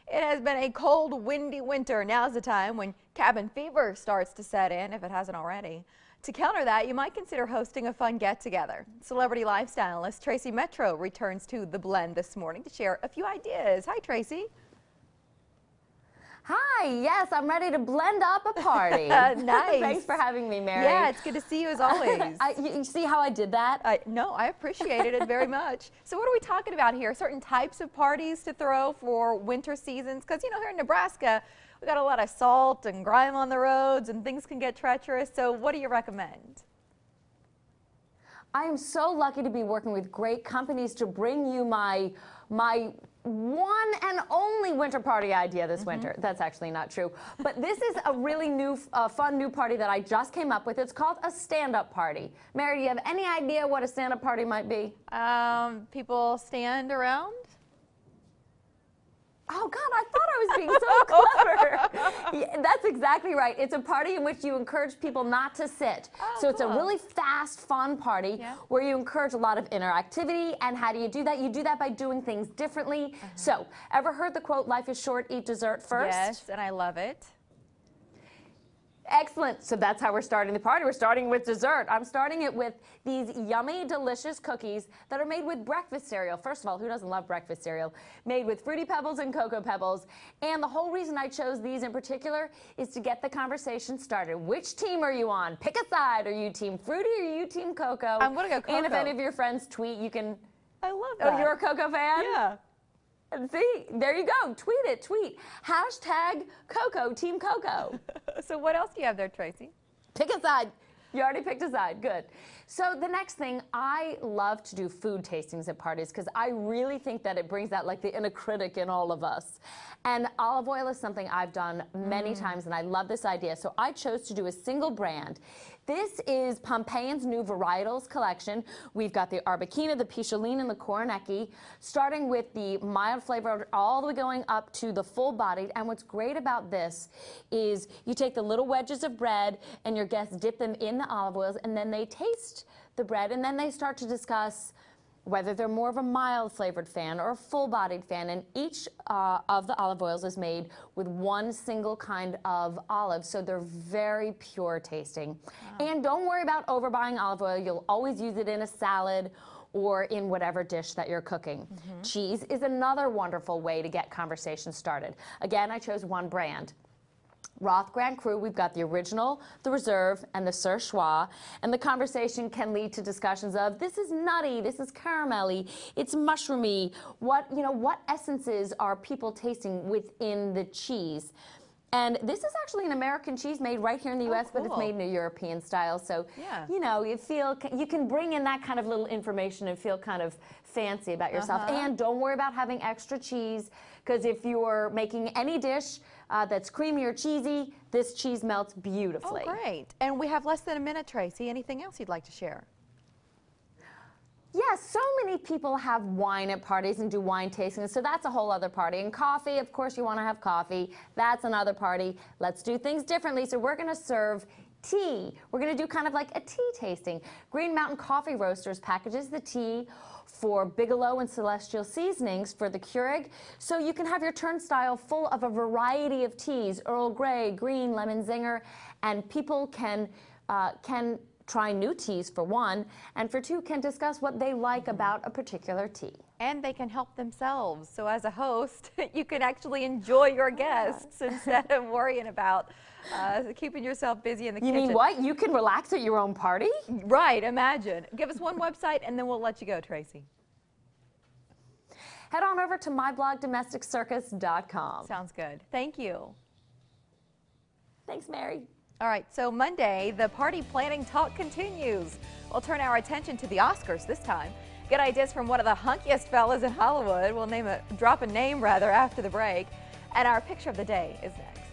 It has been a cold, windy winter. Now's the time when cabin fever starts to set in, if it hasn't already. To counter that, you might consider hosting a fun get-together. Celebrity lifestylist Tracy Metro returns to The Blend this morning to share a few ideas. Hi, Tracy. Hi, yes, I'm ready to blend up a party. Nice. Thanks for having me, Mary. Yeah, it's good to see you as always. You see how I did that? No, I appreciated it very much. So what are we talking about here? Certain types of parties to throw for winter seasons? Because, you know, here in Nebraska, we got a lot of salt and grime on the roads and things can get treacherous. So what do you recommend? I am so lucky to be working with great companies to bring you my one and only winter party idea this winter. That's actually not true. But this is a really new, fun new party that I just came up with. It's called a stand-up party. Mary, do you have any idea what a stand-up party might be? People stand around? Oh, God, I thought I was being so clever. Yeah, that's exactly right. It's a party in which you encourage people not to sit. So it's a really fast, fun party where you encourage a lot of interactivity. And how do you do that? You do that by doing things differently. So, ever heard the quote, life is short, eat dessert first? Yes, and I love it. Excellent. So that's how we're starting the party. We're starting with dessert. I'm starting it with these yummy, delicious cookies that are made with breakfast cereal. First of all, who doesn't love breakfast cereal? Made with Fruity Pebbles and Cocoa Pebbles. And the whole reason I chose these in particular is to get the conversation started. Which team are you on? Pick a side. Are you team Fruity or are you team Cocoa? I'm going to go Cocoa. And if any of your friends tweet, you can... I love that. Oh, you're a Cocoa fan? Yeah. See, there you go. Tweet it. Tweet. Hashtag Cocoa, Team Cocoa. So what else do you have there, Tracy? Pick a side. You already picked a side. Good. So the next thing, I love to do food tastings at parties because I really think that it brings out like the inner critic in all of us. And olive oil is something I've done many times, and I love this idea. So I chose to do a single brand. This is Pompeian's new varietals collection. We've got the Arbequina, the Picholine, and the Koronecki, starting with the mild flavor all the way going up to the full-bodied. And what's great about this is you take the little wedges of bread and your guests dip them in the olive oils, and then they taste the bread, and then they start to discuss whether they're more of a mild flavored fan or a full-bodied fan, and each of the olive oils is made with one single kind of olive, so they're very pure tasting. Wow. And don't worry about overbuying olive oil. You'll always use it in a salad or in whatever dish that you're cooking. Cheese is another wonderful way to get conversation started. Again, I chose one brand. Roth Grand Cru, we've got the original, the reserve, and the Surchoix, and the conversation can lead to discussions of this is nutty, this is caramelly, it's mushroomy. What essences are people tasting within the cheese? And this is actually an American cheese made right here in the U.S., but it's made in a European style. So, you know, you can bring in that kind of little information and feel kind of fancy about yourself. And don't worry about having extra cheese, because if you're making any dish that's creamy or cheesy, this cheese melts beautifully. Oh, great. And we have less than a minute, Tracy. Anything else you'd like to share? Yes, so many people have wine at parties and do wine tastings, so that's a whole other party. And coffee, of course, you want to have coffee. That's another party. Let's do things differently. So we're going to serve tea. We're going to do kind of like a tea tasting. Green Mountain Coffee Roasters packages the tea for Bigelow and Celestial Seasonings for the Keurig. So you can have your turnstile full of a variety of teas, Earl Grey, green, lemon zinger, and people can try new teas for one, and for two can discuss what they like about a particular tea. And they can help themselves. So as a host, you can actually enjoy your guests instead of worrying about keeping yourself busy in the kitchen. You mean what? You can relax at your own party? Right, imagine. Give us one website and then we'll let you go, Tracy. Head on over to myblogdomesticcircus.com. Sounds good. Thank you. Thanks, Mary. All right, so Monday, the party planning talk continues. We'll turn our attention to the Oscars this time. Get ideas from one of the hunkiest fellas in Hollywood. We'll drop a name after the break. And our picture of the day is next.